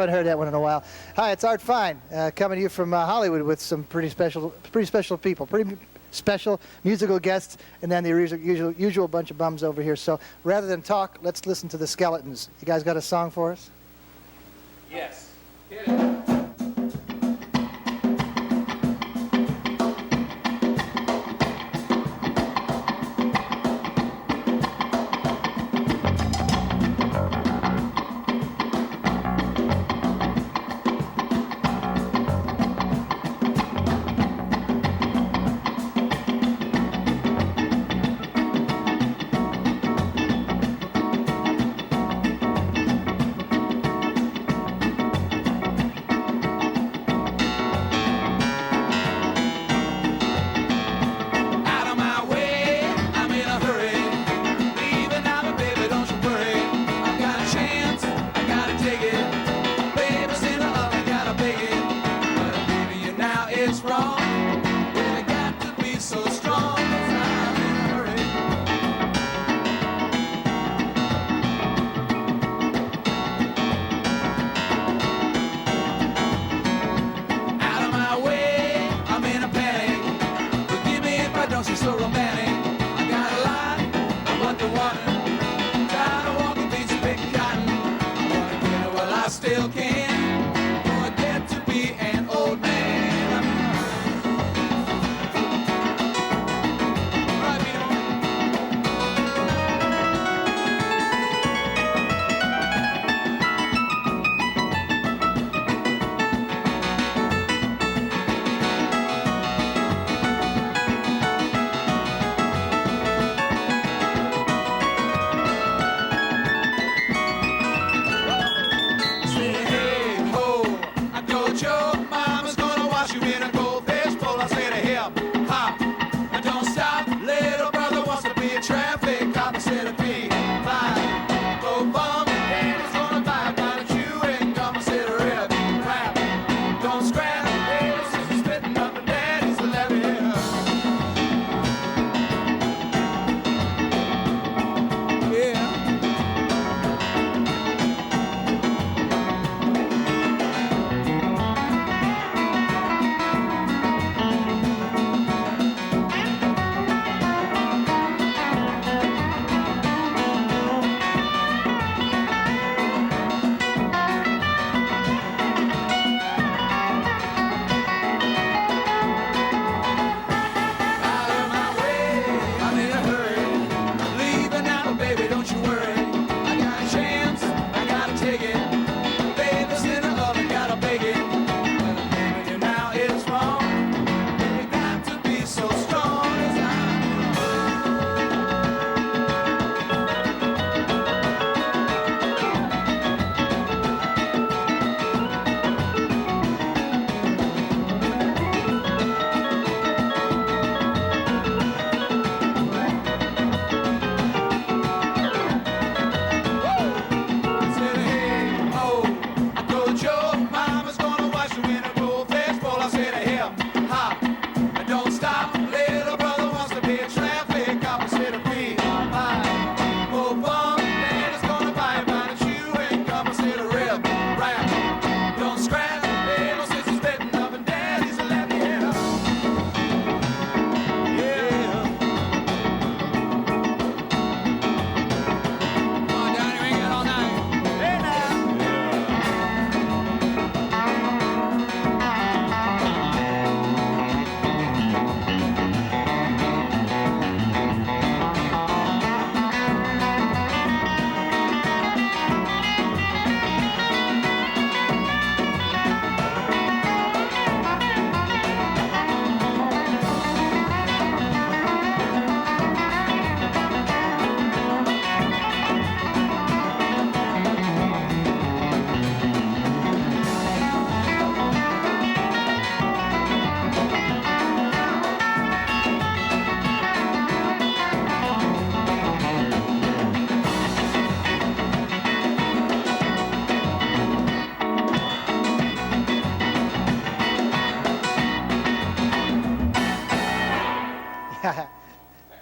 Haven't heard that one in a while. Hi, it's Art Fein, coming to you from Hollywood with some pretty special people, pretty special musical guests, and then the usual bunch of bums over here. So rather than talk, let's listen to the Skeletons. You guys got a song for us? Yes. Hit it.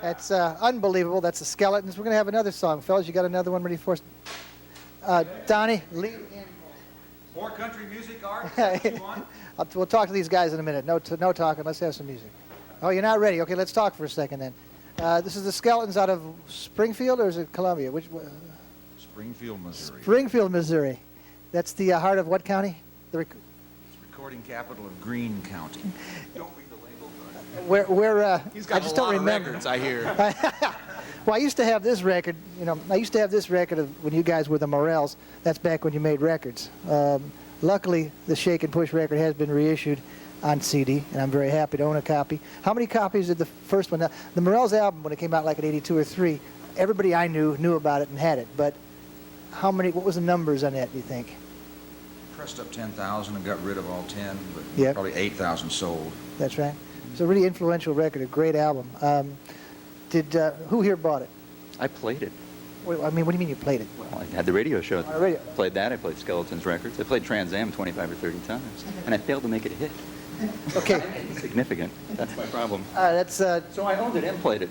That's unbelievable. That's the Skeletons. We're going to have another song. Fellas, you got another one ready for us? Donnie, lead in. More country music, Art? Is that what you want? We'll talk to these guys in a minute. No talking. Let's have some music. Oh, you're not ready. Okay, let's talk for a second then. This is the Skeletons out of Springfield, or is it Columbia? Springfield, Missouri. Springfield, Missouri. That's the heart of what county? It's recording capital of Greene County. Don't read the label. He's I got just a don't lot remember. of records, I hear. Well, I used to have this record. I used to have this record of when you guys were the Morells. That's back when you made records. Luckily, the Shake and Push record has been reissued on CD, and I'm very happy to own a copy. How many copies did the first one? Now, the Morells album, when it came out like in '82 or '3, everybody I knew about it and had it. But how many? What was the numbers on that? Do you think? Pressed up 10,000 and got rid of all 10, but Yep. probably 8,000 sold. That's right. It's a really influential record, a great album. Who here bought it? I played it. I mean, what do you mean you played it? Well, I had the radio show. On the radio. Played that. I played Skeletons records. I played Trans Am 25 or 30 times, and I failed to make it a hit. Okay. Significant. That's my problem. That's So I owned it and played it.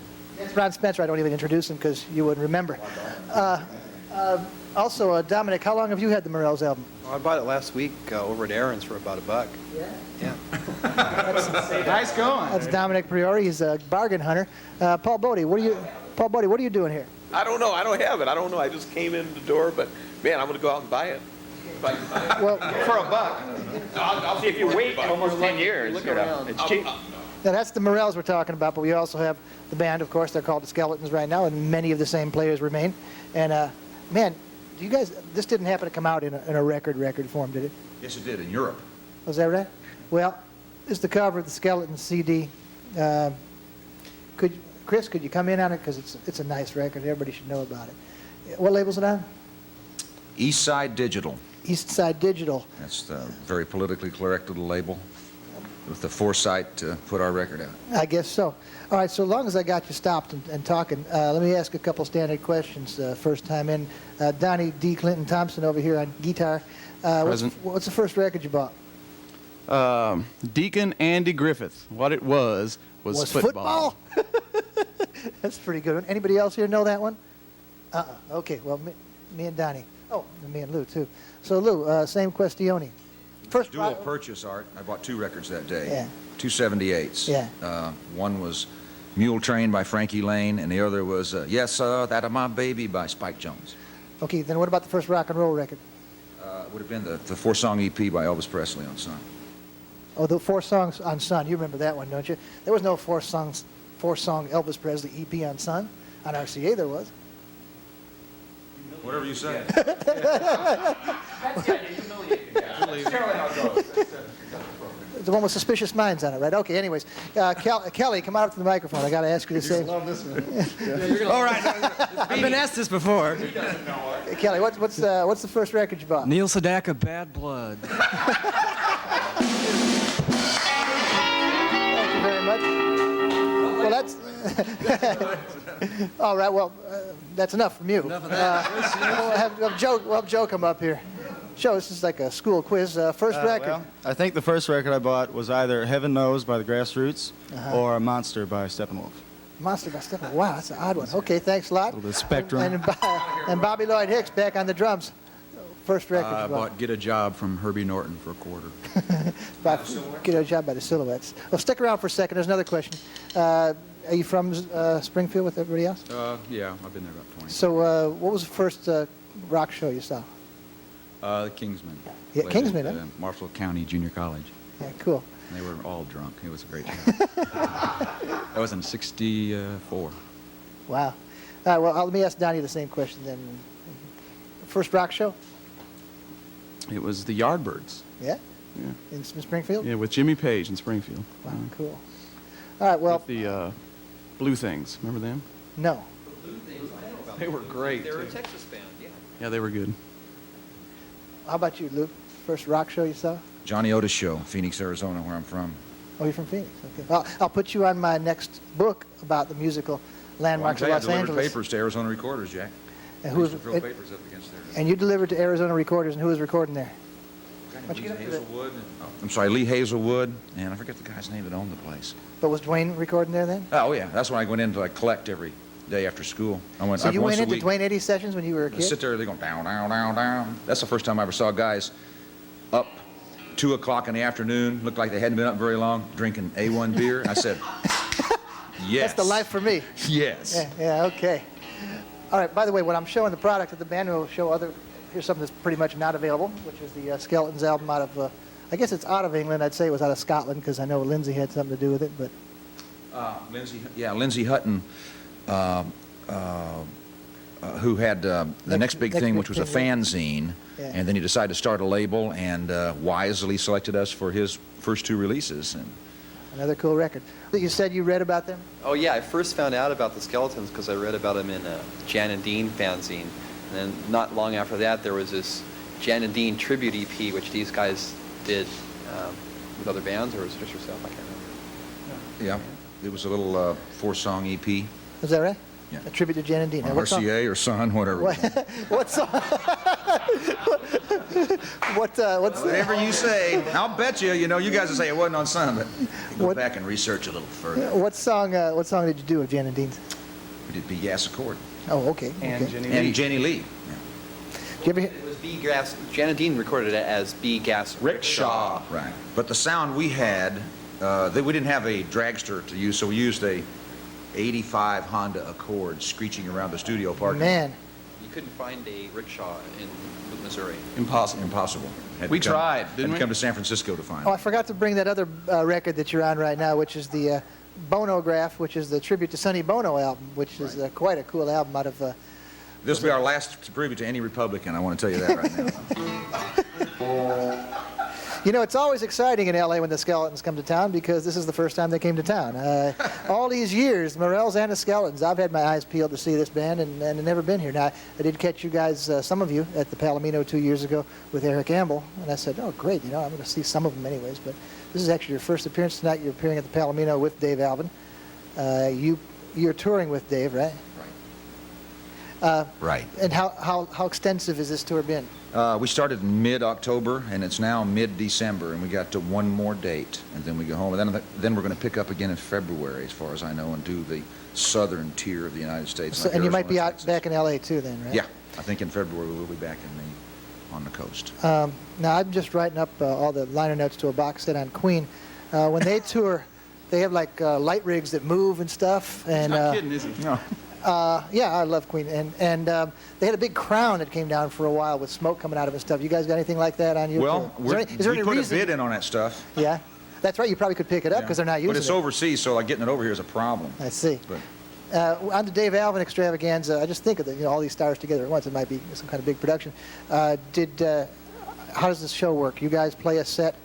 Ron Spencer. I don't even introduce him because you wouldn't remember. Also, Dominic, how long have you had the Morells album? I bought it last week over at Aaron's for about $1. Yeah. Yeah. Nice going. That's Dominic Priori. He's a bargain hunter. Paul Bodie, what are you doing here? I don't know. I don't have it. I don't know. I just came in the door, but man, I'm going to go out and buy it. If I can buy it. Well, For $1. I'll see If you wait almost 10 years, you know, it's cheap. now that's the Morells we're talking about, but we also have the band, of course. They're called the Skeletons right now, and many of the same players remain. And man, do you guys? This didn't happen to come out in a record form, did it? Yes, it did, in Europe. Was that right? Well, this is the cover of the Skeletons CD. Chris, could you come in on it? Because it's a nice record. Everybody should know about it. What label's it on? East Side Digital. East Side Digital. That's the very politically correct little label with the foresight to put our record out. I guess so. All right, so long as I got you stopped and talking, let me ask a couple standard questions. First time in. Donnie D. Clinton Thompson over here on guitar. Present. What's the first record you bought? Deacon Andy Griffith. What it was football. That's a pretty good one. Anybody else here know that one? Okay, well, me and Donnie. Oh, and me and Lou, too. So, Lou, same questione. First Dual purchase, Art. I bought 2 records that day. Yeah. 2 78s. Yeah. One was Mule Train by Frankie Lane, and the other was Yes, Sir, That My Baby by Spike Jones. Okay, then what about the first rock and roll record? It would have been the 4-song EP by Elvis Presley on Sun. Oh, the 4 songs on Sun. You remember that one, don't you? There was no 4-song Elvis Presley EP on Sun. On RCA there was. Whatever you say. That's the idea. Humiliate the guy. That's generally how it goes. The one with Suspicious Minds on it, right? Okay, anyways. Kelly, come out up to the microphone. I got to ask you to say. All right. I've been asked this before. Kelly, what's the first record you bought? Neil Sedaka, Bad Blood. Thank you very much. Well, that's all right. Well, that's enough from you. Enough of that. We'll have Joe come up here. Joe, this is like a school quiz. First record. Well, I think the first record I bought was either Heaven Knows by the Grassroots or Monster by Steppenwolf. Monster by Stephen. Wow, that's an odd one. Okay, thanks a lot. A little bit of Spectrum. And Bobby Lloyd Hicks back on the drums. First record I you bought. bought Get a Job from Herbie Norton for $0.25. Get a job by the Silhouettes. Well, stick around for a second. There's another question. Are you from Springfield with everybody else? Yeah, I've been there about 20. So what was the first rock show you saw? The Kingsmen. Yeah, Played Kingsmen, at, huh? Marshall County Junior College. Yeah, cool. And they were all drunk. It was a great show. That was in '64. Wow. All right, well, let me ask Donnie the same question then. First rock show? It was the Yardbirds. Yeah? Yeah. In Springfield? Yeah, with Jimmy Page in Springfield. Wow, cool. All right, well, With the Blue Things. Remember them? no. They were great. They were a Texas band, yeah. Yeah, they were good. How about you, Luke? First rock show you saw? Johnny Otis Show, Phoenix, Arizona, where I'm from. Oh, you're from Phoenix. Okay. Well, I'll put you on my next book about the musical landmarks Well, I of Los delivered Angeles. papers to Arizona Recorders, Jack. And I who used was, to throw papers up against there. and you delivered to Arizona Recorders, and who was recording there? Why'd you Lee get up to that? Hazelwood. I'm sorry, Lee Hazelwood, and I forget the guy's name that owned the place. But was Dwayne recording there then? Oh, yeah, that's when I went in to like collect every day after school. So you once went a into week. Dwayne Eddy's sessions when you were a They kid? sit there, they go down, down, down, down. That's the first time I ever saw guys 2 o'clock in the afternoon, looked like they hadn't been up very long, drinking A1 beer. And I said, yes. That's the life for me. Yes. Yeah, okay. All right, by the way, when I'm showing the product of the band, we'll show here's something that's pretty much not available, which is the Skeletons album out of, I guess it's out of England. I'd say it was out of Scotland because I know Lindsay had something to do with it, but. Lindsay Hutton, who had the next big thing, which was a fanzine, Yeah. and then he decided to start a label and wisely selected us for his first 2 releases. And Another cool record. You said you read about them? Oh yeah, I first found out about the Skeletons because I read about them in a Jan and Dean fanzine. And then not long after that, there was this Jan and Dean tribute EP, which these guys did with other bands, or was it just yourself? I can't remember. yeah, it was a little 4-song EP. Is that right? Yeah. A tribute to Jan and Dean. Now, what song? RCA or Son, whatever. What song? What's Whatever you say. I'll bet you, you guys will say it wasn't on Son, but go What- back and research a little further. What song did you do with Jan and Dean's? We did B-Gas Accord. Oh, okay. And okay. Jenny And Lee. Jenny Lee. Did you ever hear? It was B Gas. Jan and Dean recorded it as B Gas Rickshaw. Right. But the sound we had, we didn't have a dragster to use, so we used a 85 Honda Accord screeching around the studio parking lot. Man, You couldn't find a rickshaw in Missouri. Impossible. Impossible. Had We to come- tried, had didn't to we? come to San Francisco to find oh, I it. forgot to bring that other record that you're on right now, which is the Bonograph, which is the tribute to Sonny Bono album, which is quite a cool album out of. This will be our last tribute to any Republican, I want to tell you that right now. It's always exciting in L.A. when the Skeletons come to town because this is the first time they came to town. All these years, Morells and the Skeletons, I've had my eyes peeled to see this band and I've never been here. Now, I did catch you guys, some of you, at the Palomino 2 years ago with Eric Amble, and I said, oh, great, I'm going to see some of them anyways. But this is actually your first appearance tonight. You're appearing at the Palomino with Dave Alvin. You're touring with Dave, right? Right. And how extensive has this tour been? We started in mid-October, and it's now mid-December, and we got to one more date, and then we go home. And then we're going to pick up again in February, as far as I know, and do the southern tier of the United States. So, like and you might be Arizona, out Texas. back in L.A. too then, right? Yeah, I think in February we'll be back on the coast. Now, I'm just writing up all the liner notes to a box set on Queen. When they tour, they have like light rigs that move and stuff. And Not kidding, is he? No. yeah, I love Queen. And they had a big crown that came down for a while with smoke coming out of it and stuff. You guys got anything like that on you? Well, is there we any put reason? a bid in on that stuff. Yeah, that's right. You probably could pick it up because they're not using But it's it. overseas, so like getting it over here is a problem. I see. But On the Dave Alvin extravaganza, I just think of all these stars together at once. It might be some kind of big production. How does this show work? You guys play a set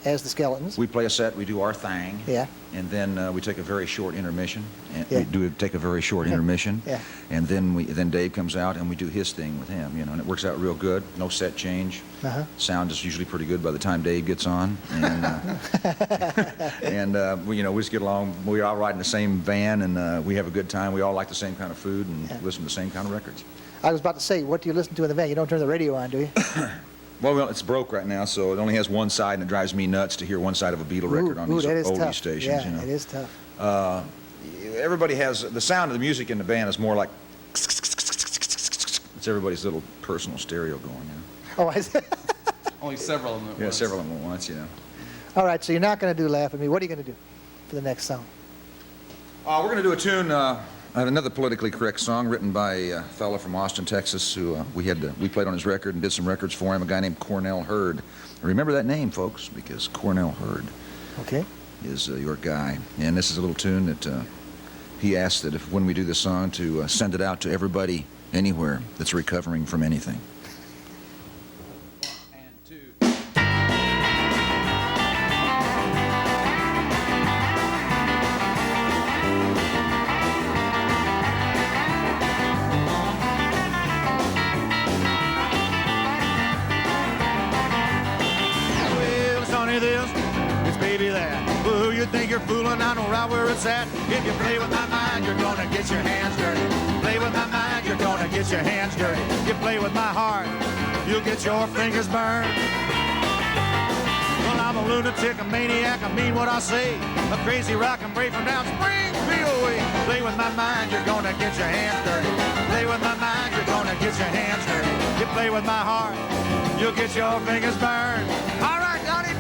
as the Skeletons. we play a set, we do our thing, Yeah. and then we take a very short intermission. And Yeah. we do take a very short intermission, Yeah. and then Dave comes out and we do his thing with him, and it works out real good. No set change. Uh-huh. Sound is usually pretty good by the time Dave gets on, and we just get along. We all ride in the same van, and we have a good time. We all like the same kind of food and listen to the same kind of records. I was about to say, what do you listen to in the van? You don't turn the radio on, do you? Well, it's broke right now, so it only has one side, and it drives me nuts to hear one side of a Beatle record on these that is oldie tough. stations. Yeah, it is tough. Everybody has the sound of the music in the band is more like it's everybody's little personal stereo going. Oh, I see. Only several of them at Yeah, once. several of them at once. All right, so you're not going to do Laugh at Me. What are you going to do for the next song? We're going to do a tune, another politically correct song written by a fellow from Austin, Texas, who we played on his record and did some records for him. A guy named Cornell Hurd. Remember that name, folks, because Cornell Hurd Okay. is your guy. And this is a little tune that he asked that when we do this song to send it out to everybody anywhere that's recovering from anything. And two. Well, it's only this, it's baby that. Well, who you think you're fooling? I know right where it's at. If you play with my mind, you're gonna get your hands dirty. Play with my mind, you're gonna get your hands dirty. You play with my heart, you'll get your fingers burned. Well, I'm a lunatic, a maniac, I mean what I say. A crazy rock and brave from down Springfield way. Play with my mind, you're gonna get your hands dirty. Play with my mind, you're gonna get your hands dirty. You play with my heart, you'll get your fingers burned. All right, Johnny,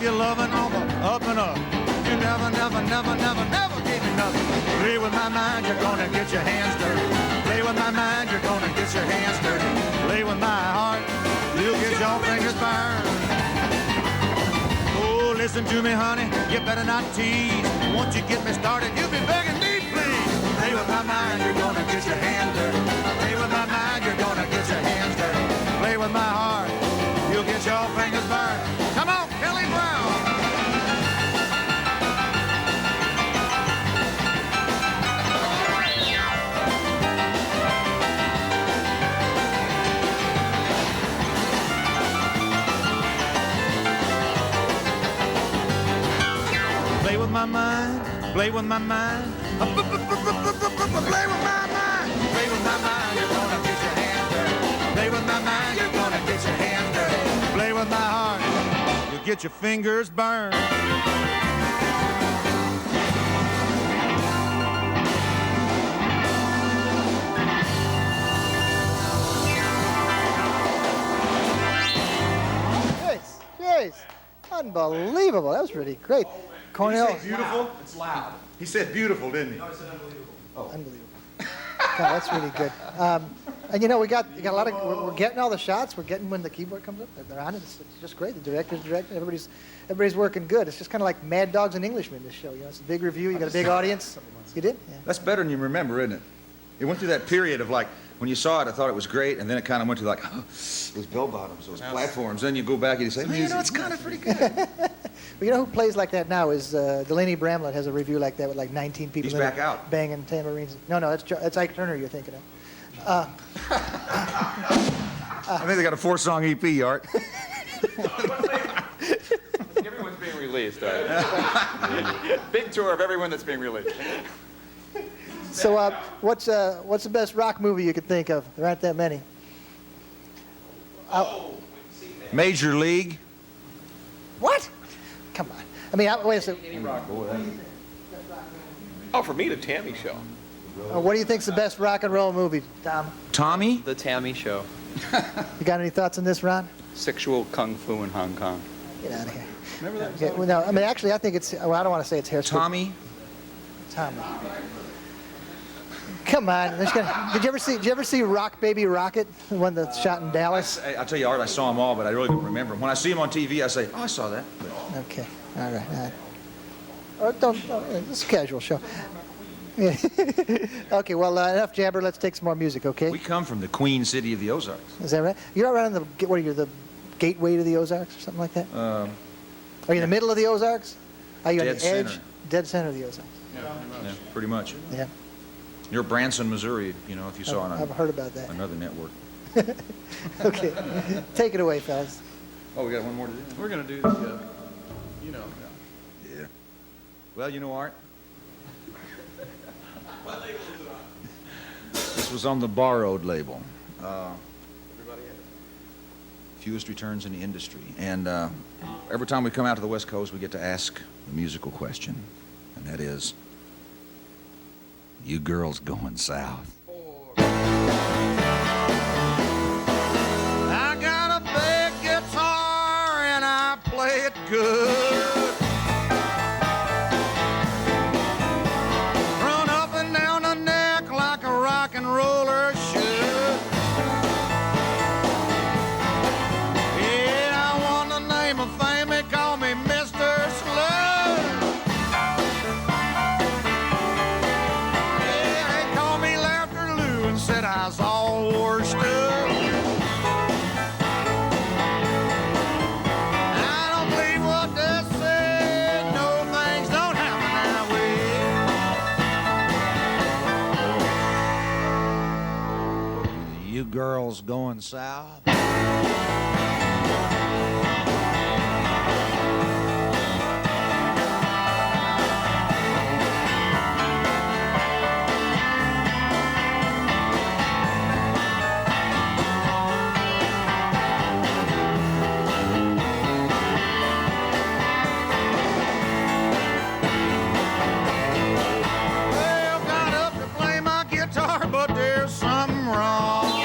your loving on the up and up. You never, never, never, never, never gave me nothing. Play with my mind, you're gonna get your hands dirty. Play with my mind, you're gonna get your hands dirty. Play with my heart, you'll get your fingers burned. Oh, listen to me, honey, you better not tease. Once you get me started, you'll be begging me, please. Play with my mind, you're gonna get your hands dirty. Play with my mind, you're gonna get your hands dirty. Play with my heart, you'll get your fingers burned. Come on, Kelly Brown. Play with my mind, play with my mind. Play with my mind, play with my mind, you're gonna get your hands dirty. Play with my mind, you're gonna get your hands dirty. Play with my heart, you'll get your fingers burned. Jeez, unbelievable. That was pretty great. Cornell. Beautiful? It's loud. He said beautiful, didn't he? Unbelievable. God, that's really good. And you know, we got a lot of. We're getting all the shots. We're getting when the keyboard comes up. They're on it. It's just great. The director's directing. Everybody's working good. It's just kind of like Mad Dogs and Englishmen. This show. You know, it's a big review. You got a big audience. You did? Yeah. That's better than you remember, isn't it? It went through that period of like, when you saw it, I thought it was great, and then it kind of went to like, oh, it was bell bottoms, those platforms. Then you go back and you say, you know, it's kind of pretty good. Well, you know who plays like that now is Delaney Bramlett has a review like that with like 19 people. He's in back it, out. banging tambourines. No, that's Ike Turner you're thinking of. I think they got a 4-song EP, Art. Everyone's being released. Big tour of everyone that's being released. So what's the best rock movie you could think of? There aren't that many. Major League. What? Come on. I mean, wait a second. Oh, for me, the Tammy Show. What do you think's the best rock and roll movie, Tom? Tommy. The Tammy Show. You got any thoughts on this, Ron? Sexual kung fu in Hong Kong. Get out of here. Remember that? Okay, well, no, I mean, actually, I think it's. Well, I don't want to say it's Hairspray. Tommy. Tommy. Come on. Did you ever see Rock Baby Rocket, the one that's shot in Dallas? I'll tell you, Art, I saw them all, but I really don't remember them. When I see them on TV, I say, oh, I saw that. Okay. All right. Don't. This is a casual show. Yeah. Okay. Well, enough jabber. Let's take some more music. Okay. We come from the Queen City of the Ozarks. Is that right? You're around the. What are you? The gateway to the Ozarks or something like that? Are you in the middle of the Ozarks? Are you on the Dead edge? center. Dead center of the Ozarks. Yeah, pretty much. Yeah. You're Branson, Missouri, you know, if you saw it I've on heard about that. another network. Okay. Take it away, fellas. Oh, we got one more to do? We're going to do the, you know. Yeah. Well, you know, Art. What label is it on? This was on the borrowed label. Fewest returns in the industry. And every time we come out to the West Coast, we get to ask the musical question. And that is, you girls going south? I got a big guitar and I play it good. Run up and down the neck like a rock and roller should. Yeah, I won the name of fame, they call me Mr. Slug. Yeah, they call me Laughter Lou and said I was all washed up. I don't believe what they said, no, things don't happen that way. You girls going south? Well, got up to play my guitar, but there's something wrong.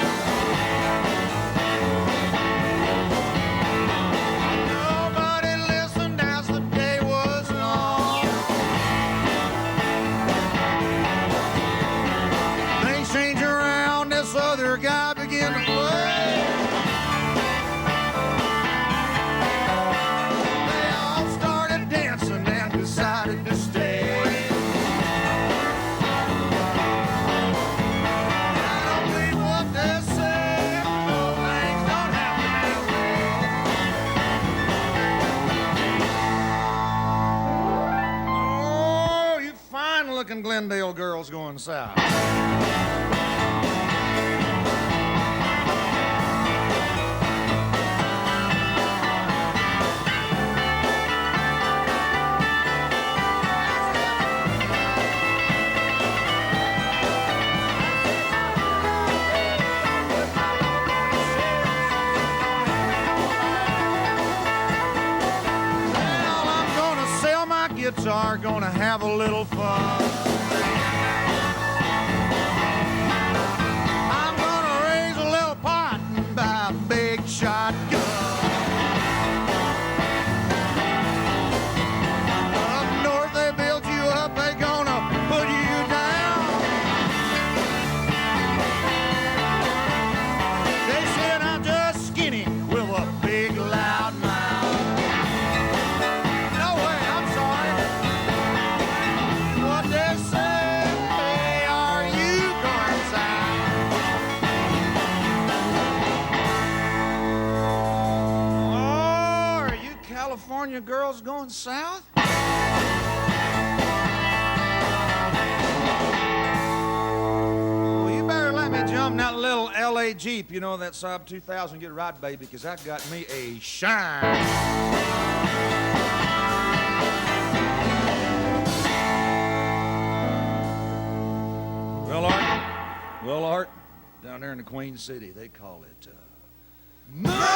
good-looking Glendale girls going south. Guitar, gonna have a little fun. I'm gonna raise a little pot and buy a big shotgun. Up north they build you up, they gonna put you down. They said I'm just skinny with a big loud mouth. California girls going south? Well, you better let me jump in that little LA Jeep, you know, that Saab 2000, get right, baby, because I got me a shine. Well, Art, down there in the Queen City, they call it moonshine!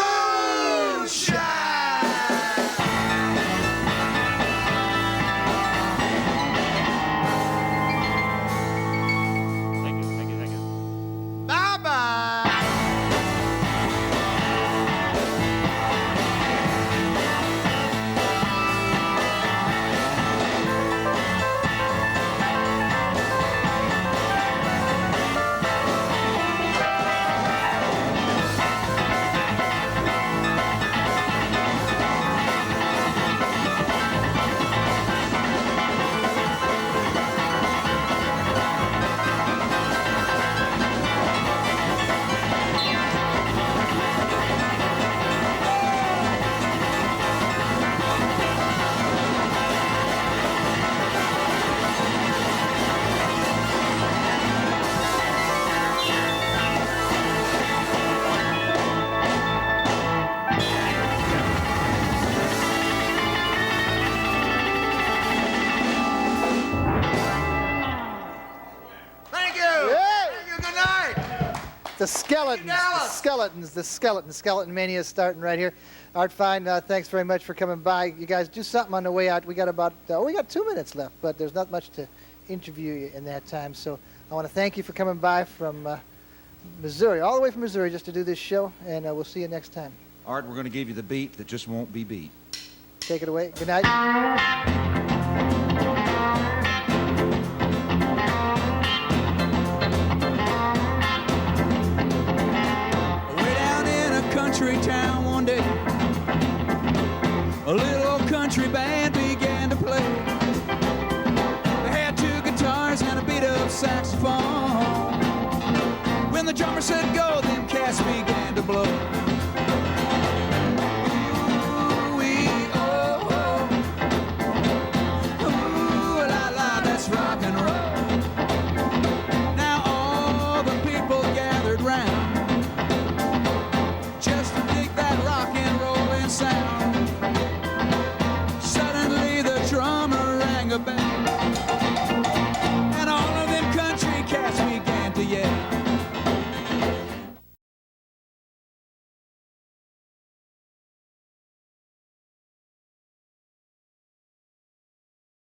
The skeleton mania is starting right here. Art Fein, thanks very much for coming by. You guys do something on the way out. We got about, we got 2 minutes left, but there's not much to interview you in that time. So I want to thank you for coming by from Missouri, all the way from Missouri, just to do this show, and we'll see you next time. Art, we're going to give you the beat that just won't be beat. Take it away. Good night. Country town one day, a little country band began to play. They had 2 guitars and a beat-up saxophone. When the drummer said go, them cats began to blow.